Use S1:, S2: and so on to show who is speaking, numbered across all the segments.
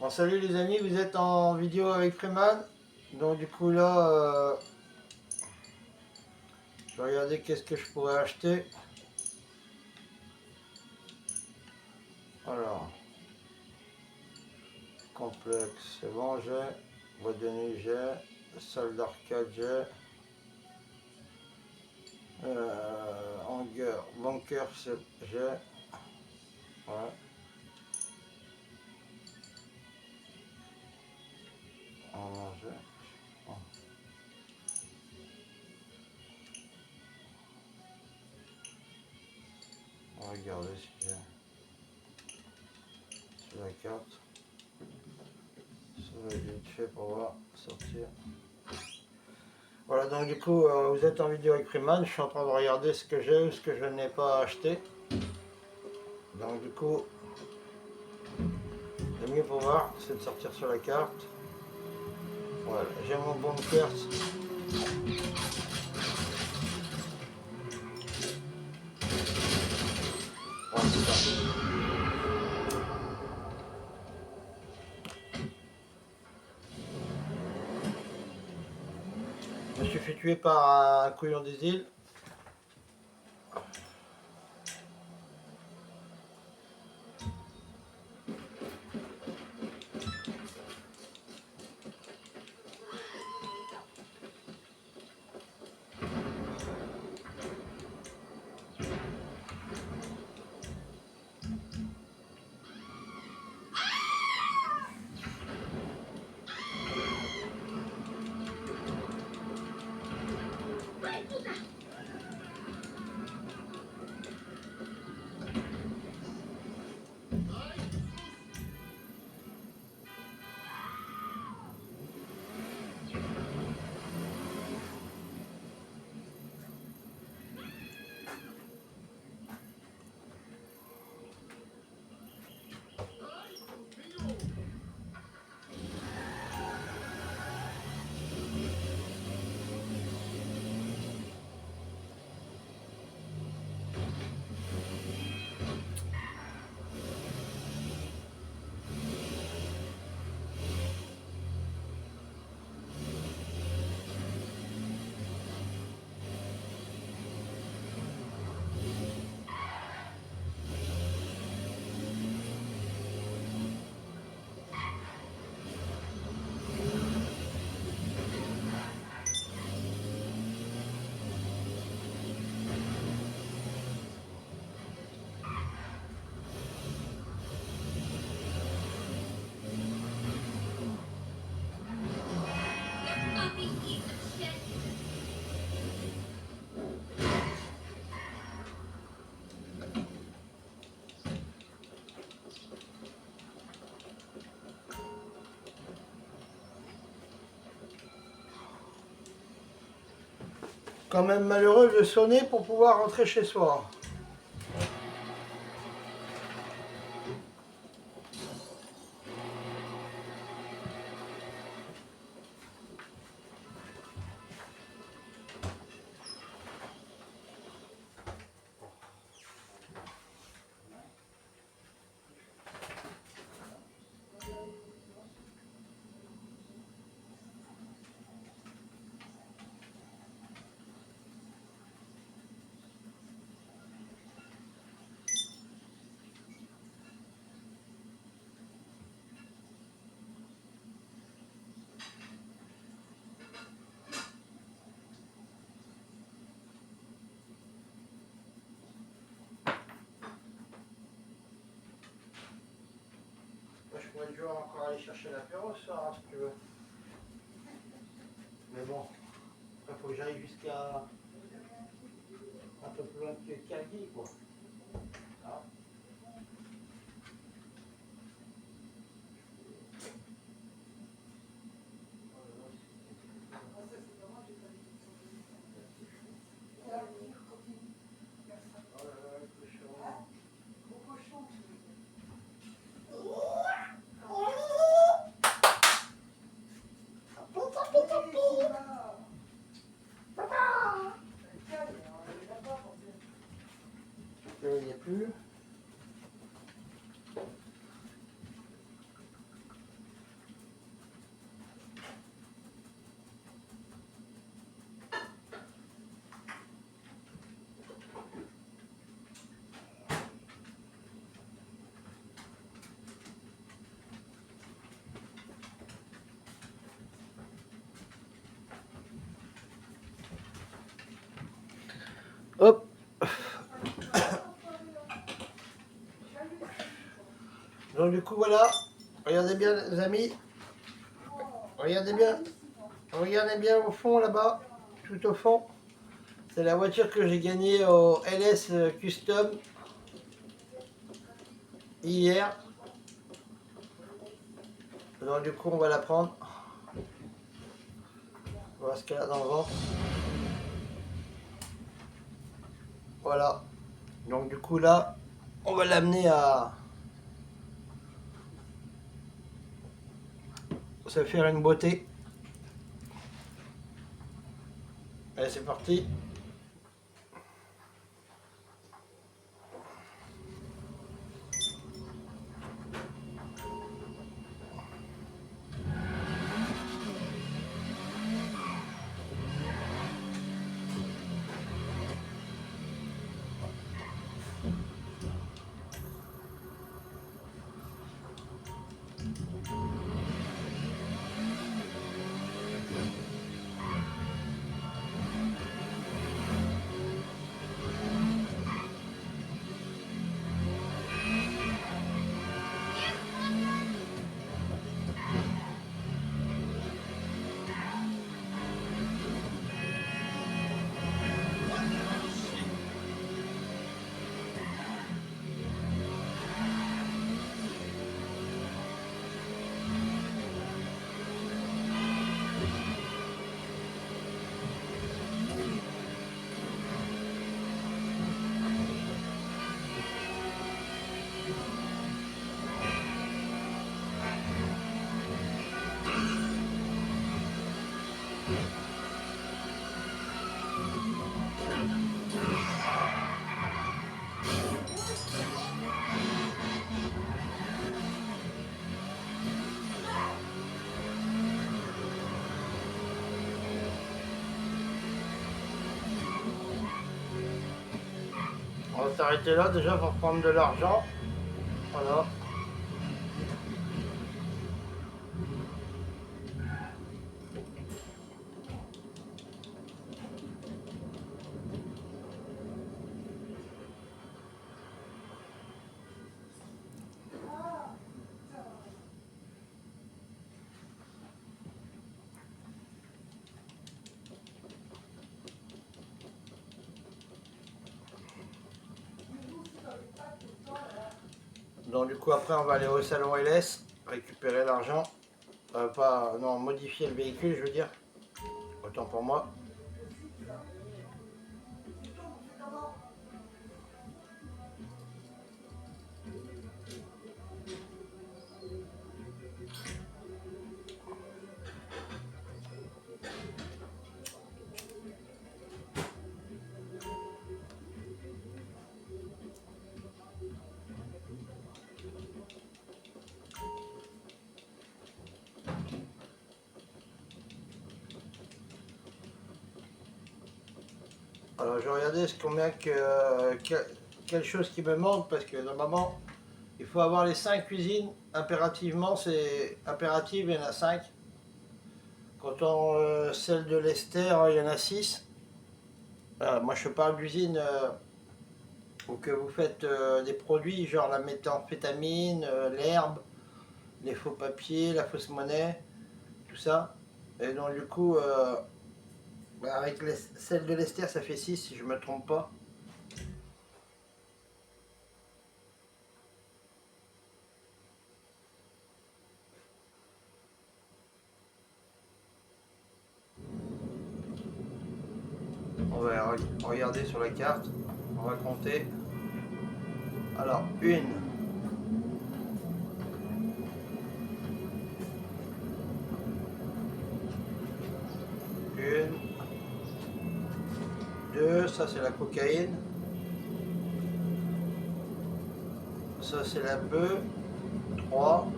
S1: Bon, salut les amis, vous êtes en vidéo avec Freeman. Donc du coup là, je vais regarder qu'est-ce que je pourrais acheter. Alors, complexe, c'est bon, j'ai. Boîte de nuit, j'ai. Salle d'arcade, j'ai. Hangar, bunker, j'ai. Ouais. J'ai. Bon. On va regarder si j'ai sur la carte. Ça va être vite fait pour voir sortir. Voilà, donc du coup, vous êtes en vidéo avec Freeman. Je suis en train de regarder ce que j'ai ou ce que je n'ai pas acheté. Donc du coup, le mieux pour voir, c'est de sortir sur la carte. Voilà, j'ai mon bunker. Voilà, c'est ça. Je me suis fait tuer par un couillon des îles. Quand même malheureux de sonner pour pouvoir rentrer chez soi. Moi, je pourrais toujours encore aller chercher l'apéro ce soir, hein, si tu veux. Mais bon, il faut que j'aille jusqu'à un peu plus loin que Calvi, quoi. Hein. Donc du coup voilà, regardez bien les amis, regardez bien au fond là-bas, tout au fond. C'est la voiture que j'ai gagnée au LS Custom hier. Donc du coup on va la prendre. On va voir ce qu'elle a dans le ventre. Voilà. Donc du coup là, on va l'amener à se faire une beauté. Allez, c'est parti. On va s'arrêter là déjà pour prendre de l'argent. Voilà. Donc du coup après on va aller au salon LS, récupérer l'argent. Pas non modifier le véhicule je veux dire. Autant pour moi. Alors je vais regarder combien quelle chose qui me manque parce que normalement il faut avoir les 5 cuisines impérativement, c'est impératif, il y en a 5. Quand on celle de l'Esther, il y en a 6. Moi je parle d'usine où que vous faites des produits genre la méthamphétamine, l'herbe, les faux papiers, la fausse monnaie, tout ça. Et donc du coup avec celle de l'Esther ça fait 6 si je me trompe pas. On va regarder sur la carte, on va compter. Alors, une, deux, ça c'est la cocaïne, ça c'est la bœuf, 3,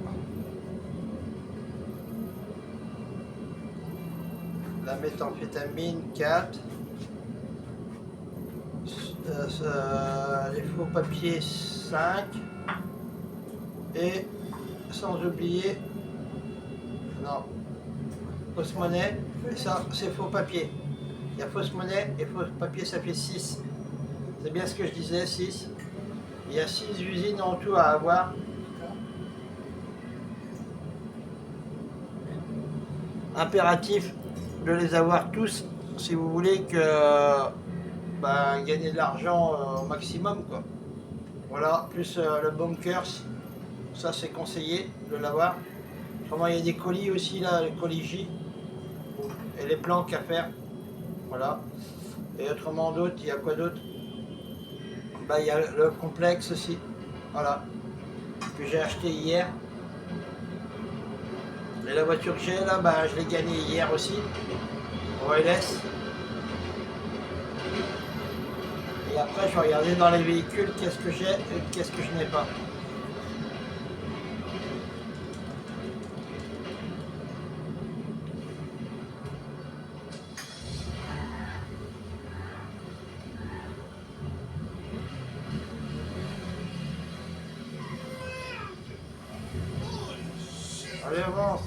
S1: la méthamphétamine, 4, les faux papiers, 5, et sans oublier, non, fausse monnaie, et ça c'est faux papier. Il y a fausse monnaie et faux papier, ça fait 6. C'est bien ce que je disais, 6. Il y a 6 usines en tout à avoir. impératif de les avoir tous si vous voulez que gagner de l'argent au maximum quoi. Voilà, plus le bunkers, ça c'est conseillé de l'avoir. Autrement il y a des colis aussi là, les colis J et les planques à faire. Voilà. Et autrement d'autres, il y a quoi d'autre? Bah il y a le complexe aussi. Voilà. Que j'ai acheté hier. Et la voiture que j'ai là, bah, je l'ai gagnée hier aussi. Au LS. Et après, je vais regarder dans les véhicules qu'est-ce que j'ai et qu'est-ce que je n'ai pas. Allez, avance.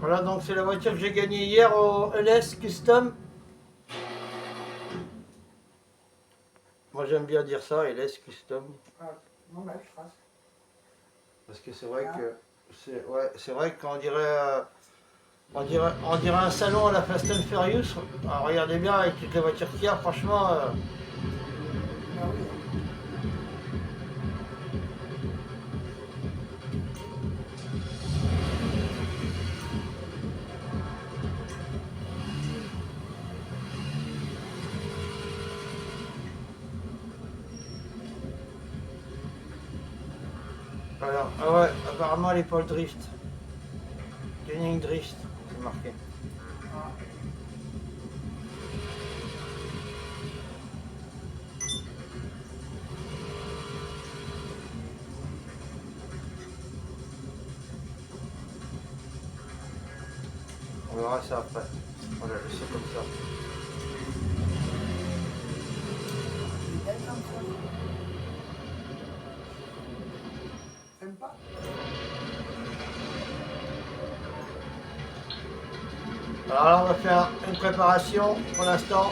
S1: Voilà, donc c'est la voiture que j'ai gagnée hier au LS Custom. Moi j'aime bien dire ça, LS Custom. Parce que c'est vrai que c'est vrai qu'on dirait, on dirait un salon à la Fast and Furious. Alors, regardez bien avec toutes les voitures qu'il y a, franchement. Voilà. Ah ouais, apparemment elle est pas le drift. Tuning drift, c'est marqué. On verra ça après. On va laisser comme ça.
S2: T'aimes pas?
S1: Alors là on va faire une préparation pour l'instant.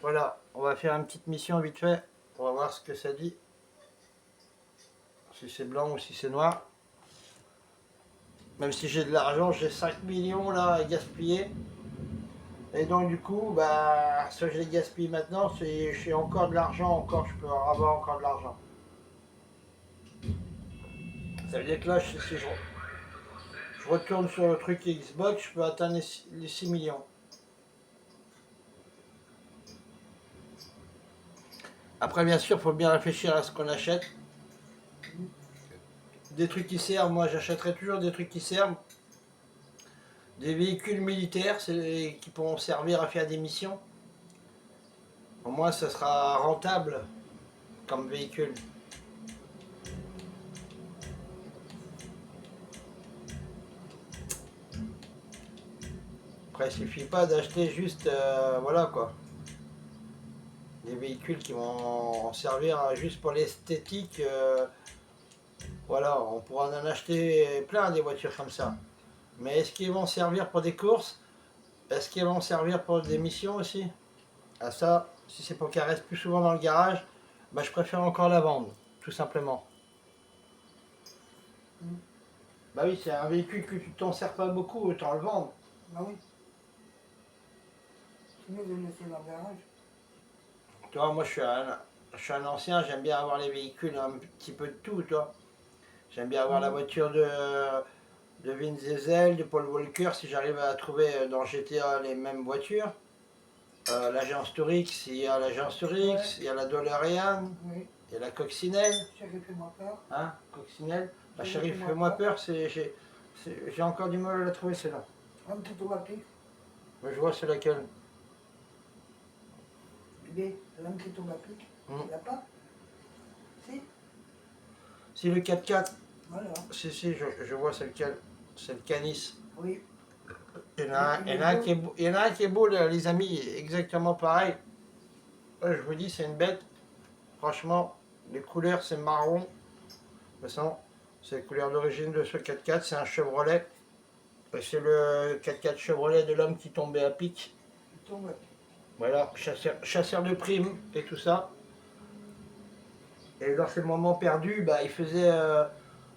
S1: Voilà, on va faire une petite mission vite fait. On va voir ce que ça dit. Si c'est blanc ou si c'est noir. Même si j'ai de l'argent, j'ai 5 millions là à gaspiller. Et donc du coup, bah, soit je les gaspille maintenant, c'est j'ai encore de l'argent, encore, je peux avoir encore de l'argent. Ça veut dire que là, si je retourne sur le truc Xbox, je peux atteindre les 6 millions. Après, bien sûr, il faut bien réfléchir à ce qu'on achète. Des trucs qui servent, moi j'achèterai toujours des trucs qui servent. Des véhicules militaires qui pourront servir à faire des missions. Au moins, ça sera rentable comme véhicule. Après, il suffit pas d'acheter juste, voilà quoi, des véhicules qui vont servir juste pour l'esthétique. Voilà, on pourra en acheter plein des voitures comme ça. Mais est-ce qu'ils vont servir pour des courses? Est-ce qu'ils vont servir pour des missions aussi? Ah ça, si c'est pour qu'elle reste plus souvent dans le garage, bah, je préfère encore la vendre, tout simplement. Bah oui, c'est un véhicule que tu t'en sers pas beaucoup, autant le vendre.
S2: Bah oui. C'est mieux de le laisser dans le garage.
S1: Tu vois, moi je suis un ancien, j'aime bien avoir les véhicules un petit peu de tout, toi. J'aime bien avoir la voiture de Vin Diesel, de Paul Walker, si j'arrive à trouver dans GTA les mêmes voitures. L'agence Tourix, il y a l'agence Tourix,
S2: Ouais.
S1: il y a la DeLorean,
S2: Oui,
S1: il y a la Coccinelle.
S2: chérie, fais-moi peur.
S1: Hein, Coccinelle. La
S2: Chérie,
S1: Chérie,
S2: fais-moi
S1: fais-moi
S2: peur.
S1: peur, j'ai encore du mal à la trouver celle-là.
S2: Un petit automatique.
S1: Mais je vois c'est laquelle.
S2: Bébé, un petit automatique. Il n'y a pas? Si?
S1: Si le 4x4,
S2: Voilà.
S1: si, je vois c'est lequel. C'est le Canis.
S2: Oui.
S1: Il y en a un qui est beau, les amis, exactement pareil. Je vous dis, c'est une bête. Franchement, les couleurs, c'est marron. De toute façon, c'est les couleurs d'origine de ce 4x4. C'est un Chevrolet. Et c'est le 4x4 Chevrolet de l'homme qui tombait à pic.
S2: Il tombe.
S1: Voilà, chasseur de primes et tout ça. Et dans ces moments perdus, bah, il faisait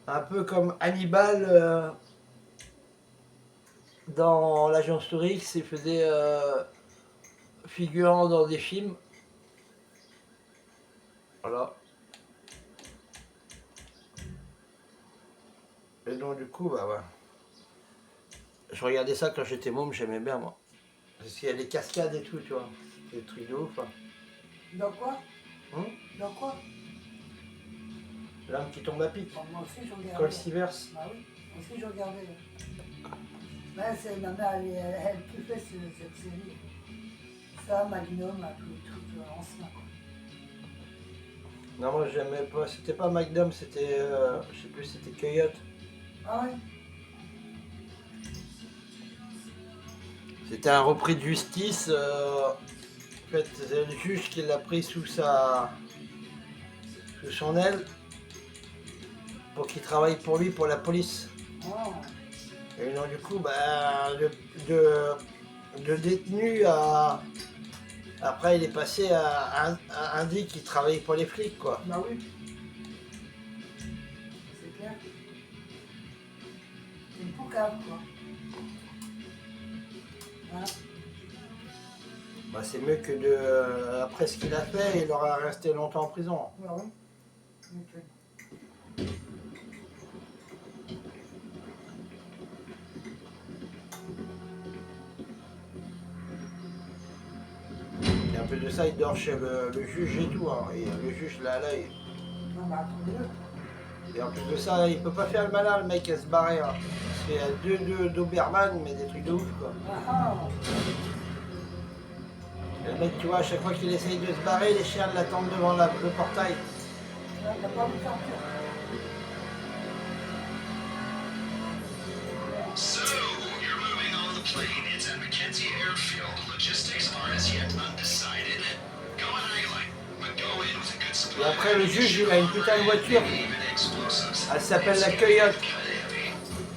S1: un peu comme Hannibal dans l'agence Tourix. Il faisait figurant dans des films. Voilà. Et donc du coup, bah ouais. Je regardais ça quand j'étais môme, j'aimais bien moi. Parce qu'il y a les cascades et tout, tu vois. Des trucs de ouf. Hein.
S2: Dans quoi? Dans quoi?
S1: L'âme qui tombe à pic.
S2: Bon, moi aussi, je regardais.
S1: Cole Sivers.
S2: Ah oui, moi aussi, je regardais. Là, c'est ma mère, elle kiffait cette série. Ça, Magnum, tous les trucs anciens. Quoi.
S1: Non, moi j'aimais pas. C'était pas Magnum, c'était. Je sais plus, c'était Coyote.
S2: Ah oui?
S1: C'était un repris de justice. En fait, c'est le juge qui l'a pris sous son aile pour qu'il travaille pour lui, pour la police.
S2: Oh.
S1: Et donc du coup, bah, de détenu à... Après, il est passé à Indy qui travaillait pour les flics, quoi.
S2: Bah oui. C'est clair. C'est une poucave, quoi. Hein?
S1: Bah, c'est mieux que de... Après ce qu'il a fait, il aura resté longtemps en prison.
S2: Bah oui. Okay.
S1: Et en plus de ça, il dort chez le juge et tout. Hein. Et le juge, là,
S2: Non, bah attendez-le.
S1: Et en plus de ça, il peut pas faire le malin, le mec, à se barrer. Hein. Parce qu'il y a deux Doberman, mais des trucs de ouf, quoi.
S2: Ah
S1: Et le mec, tu vois, à chaque fois qu'il essaye de se barrer, les chiens l'attendent devant le portail.
S2: ah, t'as pas envie de sortir.
S3: So, you're moving on the plane. It's at Mackenzie Airfield. Logistics are as yet undecided. Go on how you like, but go in with a good supply.
S1: Et après, le juge, il a une putain de voiture. Elle s'appelle la Coyote.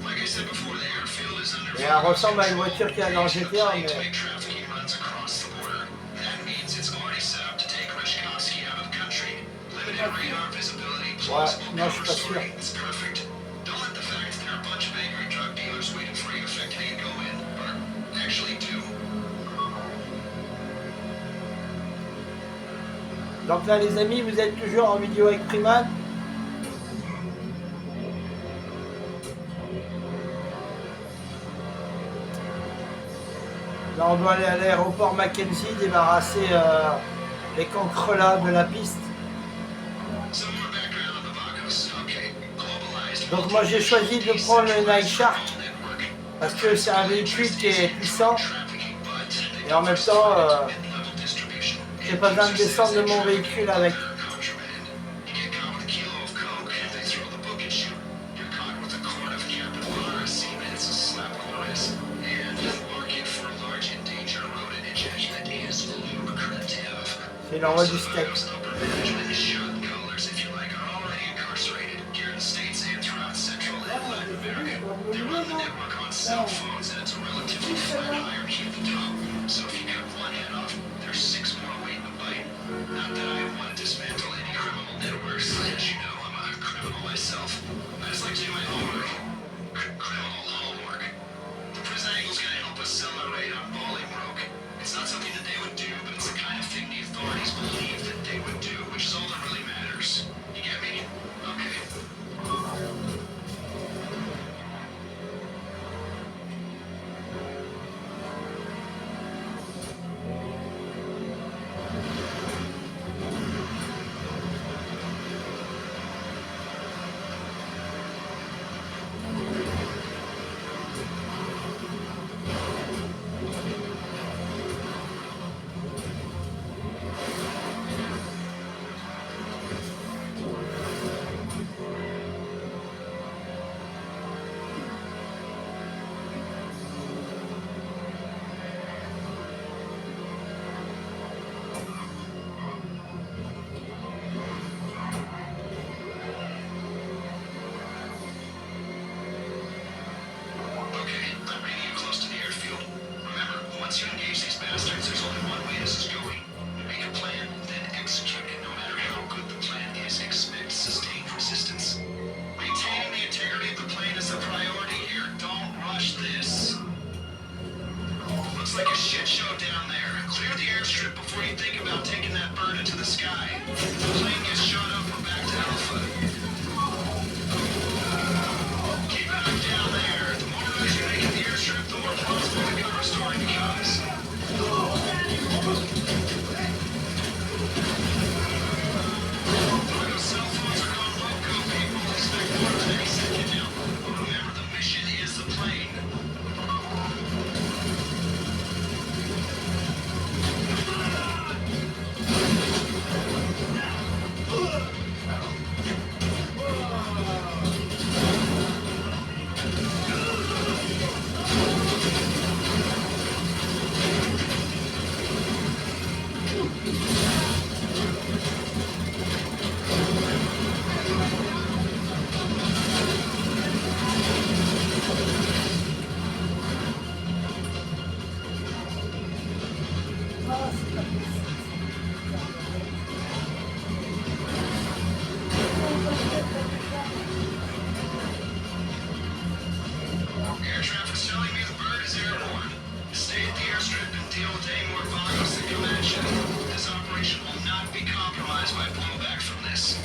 S3: Like I said before, the airfield is under
S1: Et elle ressemble à une voiture qu'il y a dans GTA, mais...
S3: trafficking runs across the border. That means it's already set up to take Rishkovsky out of the country. Limited radar visibility, plausible
S1: non, je suis
S3: cover
S1: pas sûr.
S3: story. It's perfect. Don't let the fact that there are a bunch of angry drug dealers waiting for you affect how you go in, or actually do.
S1: Donc là, les amis, vous êtes toujours en vidéo avec Freeman. Là, on doit aller à l'aéroport Mackenzie, débarrasser les cancrelats de la piste.
S3: Some more background on the Vagos. Okay. Globalized
S1: Donc moi, j'ai choisi de prendre le Night Shark
S3: network.
S1: parce que c'est un véhicule qui est puissant
S3: Trafficking, but
S1: et en même temps,
S3: level distribution.
S1: j'ai pas besoin de descendre de mon véhicule avec.
S3: Contraband. You get caught with a kilo of coke, they throw the book at you. You're caught with a quart of Captain Morris, even it's a slap on the wrist. And the market for large endangered rodent injection is lucrative.
S1: C'est l'envoi du steak.
S3: Those upper management shot callers, if you like, are already incarcerated here in the States and throughout Central and Latin America. They run the network on cell phones, and it's a relatively flat hierarchy at the top. So if you cut one head off, there's 6 more waiting to bite. Not that I want to dismantle any criminal networks. As you know, I'm a criminal myself. I just like to do my homework. Criminal homework. The prison angle's gonna help us sell our radar balling broke. It's not something that they would do, but it's the kind of thing the authorities believe that they would do, which is all that really attention. This operation will not be compromised by blowback from this.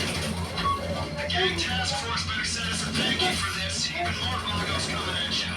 S3: The gang task force better send us a thank you for this. Even more Vagos coming at you.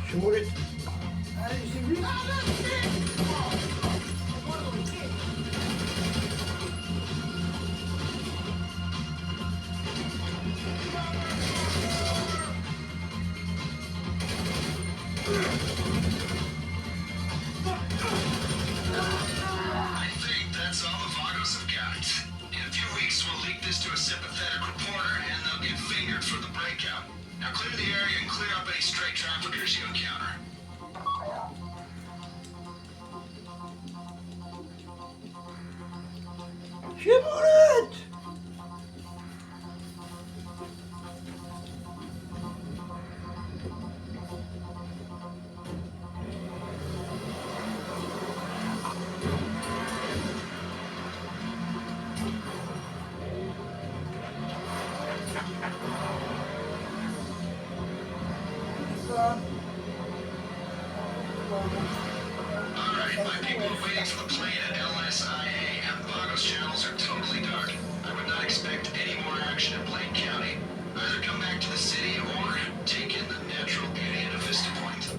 S1: Je suis moulu.
S2: Allez, j'ai vu.
S3: I think that's all the Vagos have got. In a few weeks, we'll leak this to a sympathetic reporter, and they'll get fingered for the breakout. Now clear the area and clear up any stray traffickers you encounter.
S1: Je suis moulu.
S3: Alright, my people are waiting for the plane at LSIA, and the Vagos channels are totally dark. I would not expect any more action in Blaine County. Either come back to the city or take in the natural beauty at Vista Point.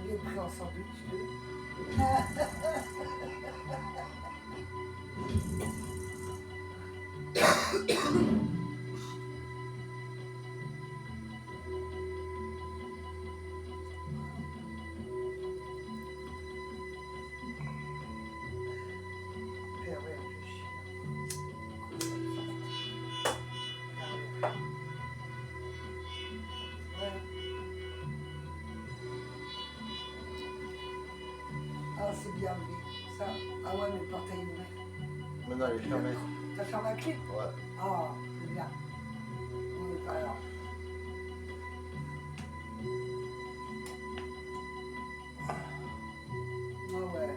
S2: J'ai pris en sandwich. Pervers de chien. Ouais. Ah, c'est bien, oui. Ça. Ah ouais, mais le portail est ouvert.
S1: Maintenant, il est fermé.
S2: T'as fermé la clé?
S1: Ouais.
S2: Ah, c'est bien. Oui, pas grave. Ah ouais.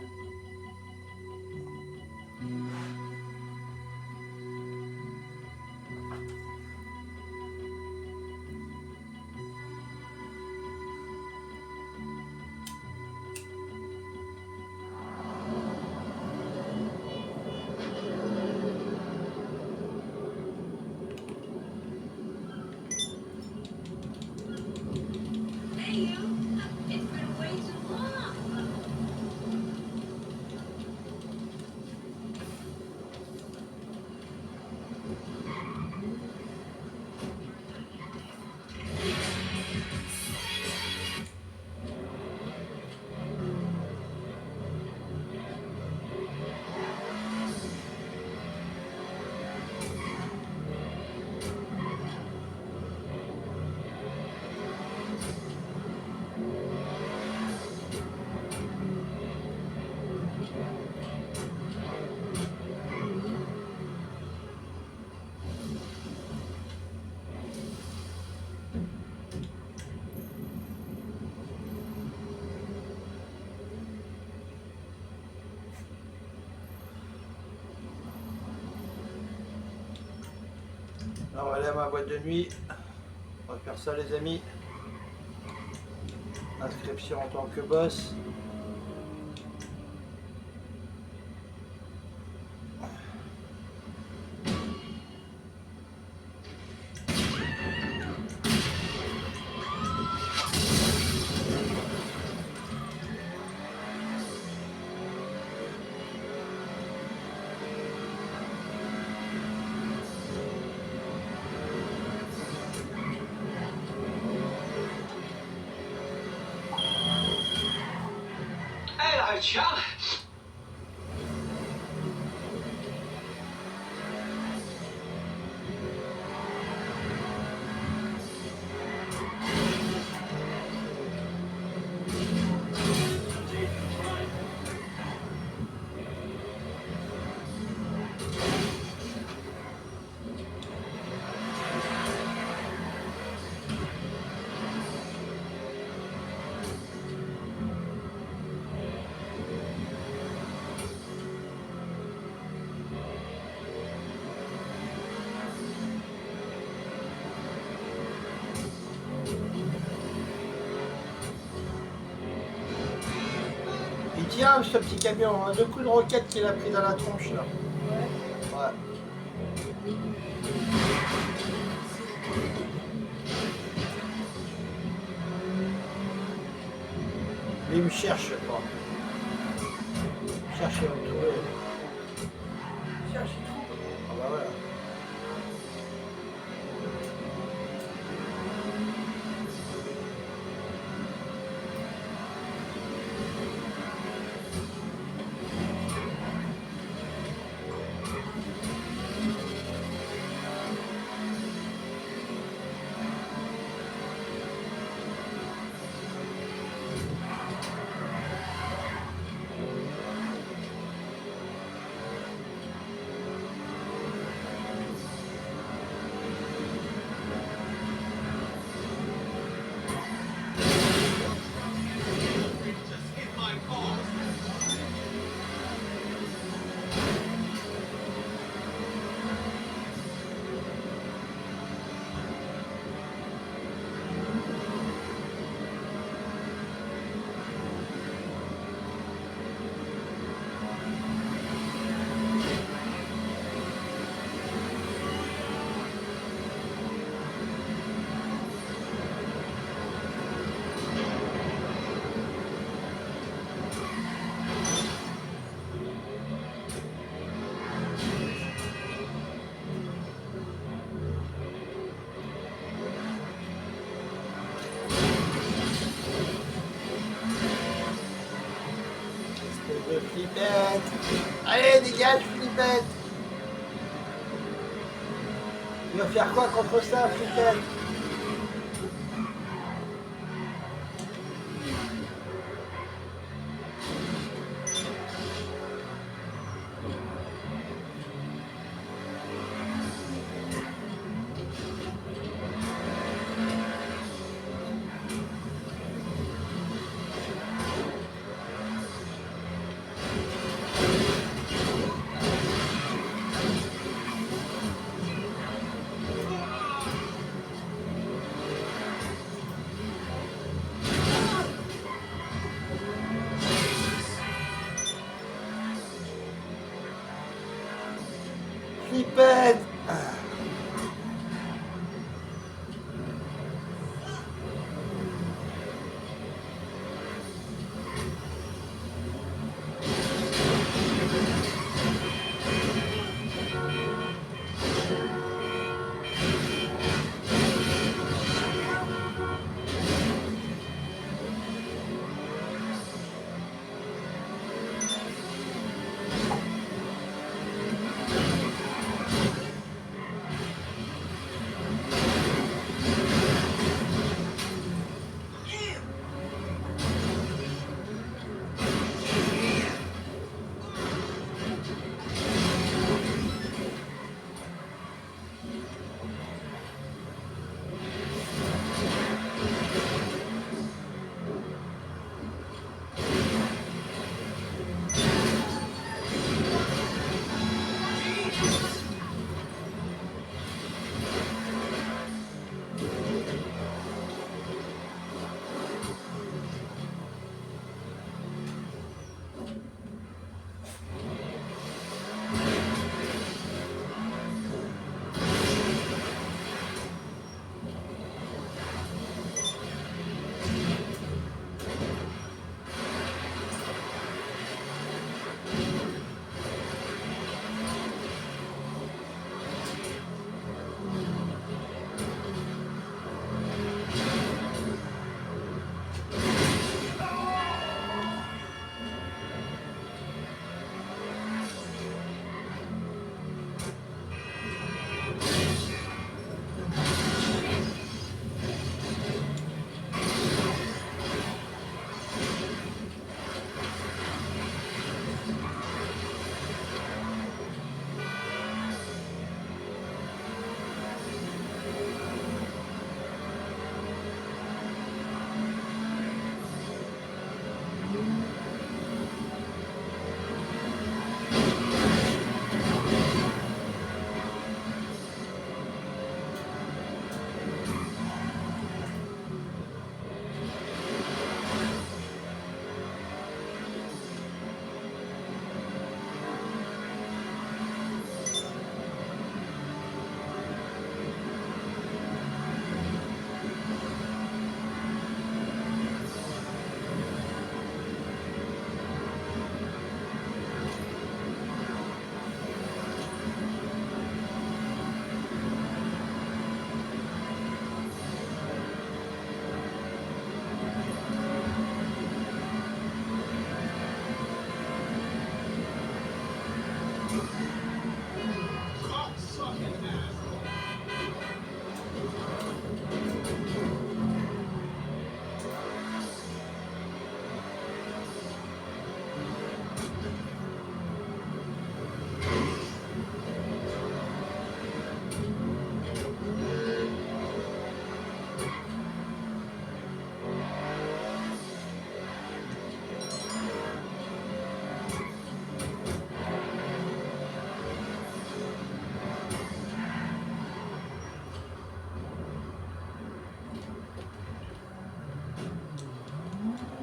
S1: On va aller à ma boîte de nuit. On va faire ça les amis. Inscription en tant que boss.
S3: Hello, chum.
S1: Il tient ce petit camion, hein, 2 coups de roquette qu'il a pris dans la tronche là.
S2: Ouais.
S1: Ouais. Mais il me cherche quoi. Cherche à me trouver.
S2: Cherche et trouve.
S1: Ah bah voilà. De flippette. Allez, dégage, flippette. Tu vas faire quoi contre ça, flippette? Flippette.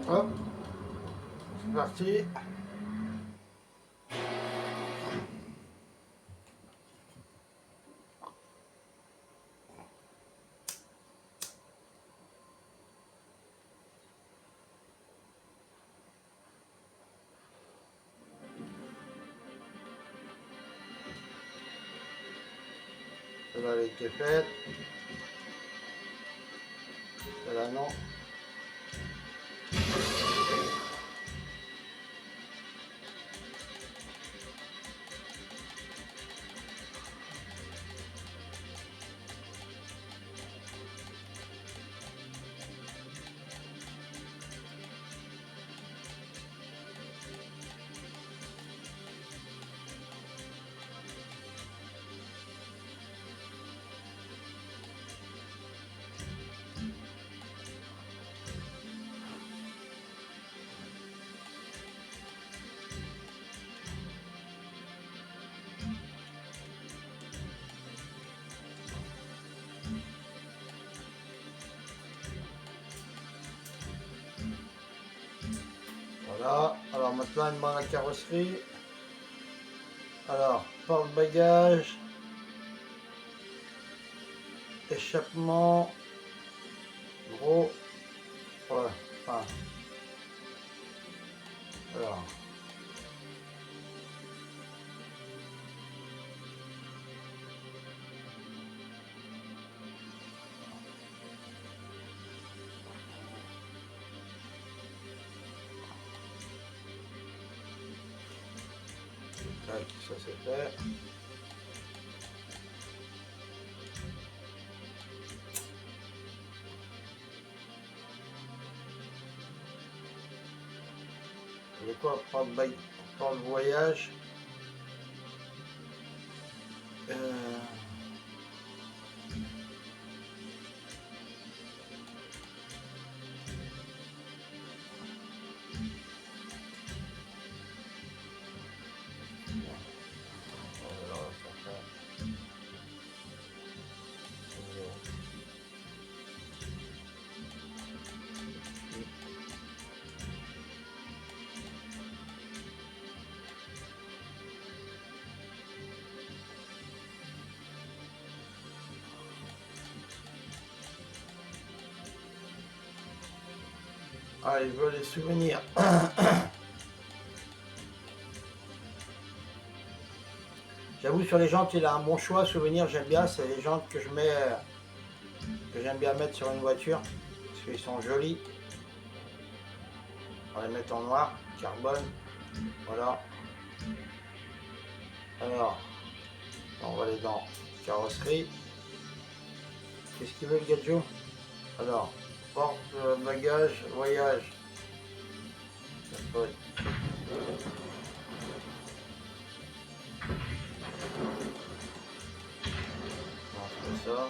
S1: Hop, c'est parti. Celle-là a été faite. Celle-là non. Voilà, alors maintenant il demande la carrosserie. Alors, porte-bagages, échappement, gros, ouais, enfin, alors. Tac, ça c'est fait. C'est quoi porte-voyage? Ah, il veut les souvenirs. J'avoue, sur les jantes, il a un bon choix. Souvenirs, j'aime bien. C'est les jantes que je mets, que j'aime bien mettre sur une voiture. Parce qu'ils sont jolis. On va les mettre en noir, carbone. Voilà. Alors, on va aller dans carrosserie. Qu'est-ce qu'il veut le gadget? Alors, porte-bagages, voyage. On fait ça.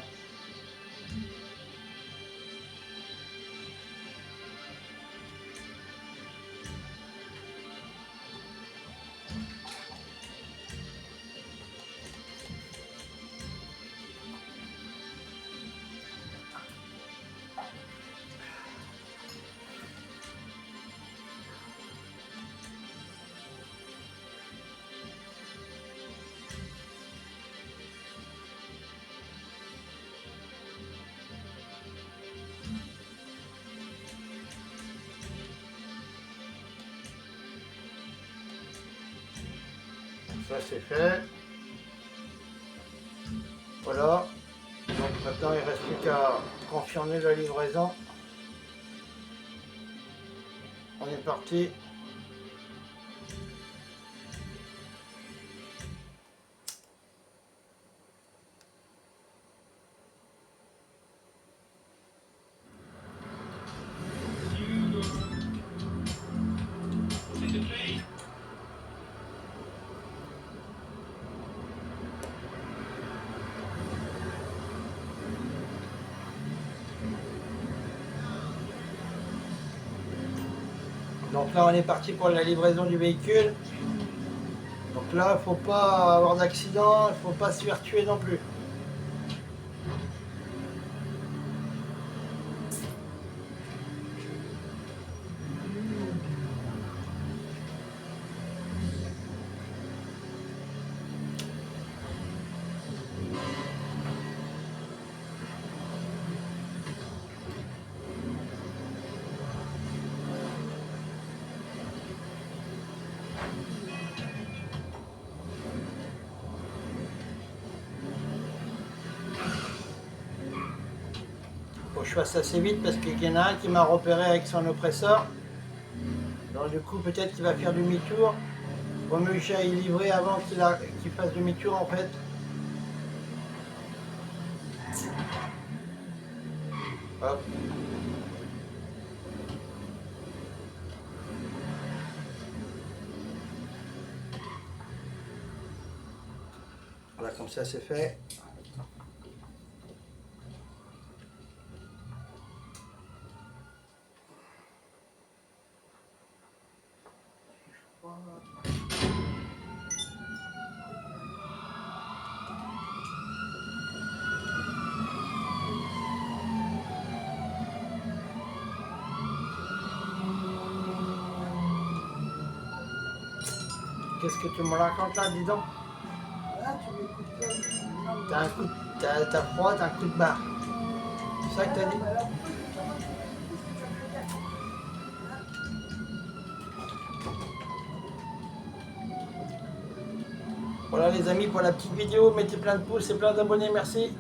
S1: Ça c'est fait. Voilà. Donc maintenant il ne reste plus qu'à confirmer la livraison. On est parti. Donc là on est parti pour la livraison du véhicule. Donc là il ne faut pas avoir d'accident, il ne faut pas se faire tuer non plus. que je fasse assez vite parce qu'il y en a un qui m'a repéré avec son oppresseur. Donc du coup peut-être qu'il va faire demi-tour. Vaut mieux que j'aille livrer avant qu'il fasse demi-tour en fait. Hop. Voilà, comme ça c'est fait. Qu'est-ce que tu me racontes là, dis donc?
S2: Là, tu m'écoutes pas.
S1: T'as un coup, t'as froid, t'as un coup de barre. C'est ça que t'as dit? Voilà les amis pour la petite vidéo, mettez plein de pouces et plein d'abonnés, merci.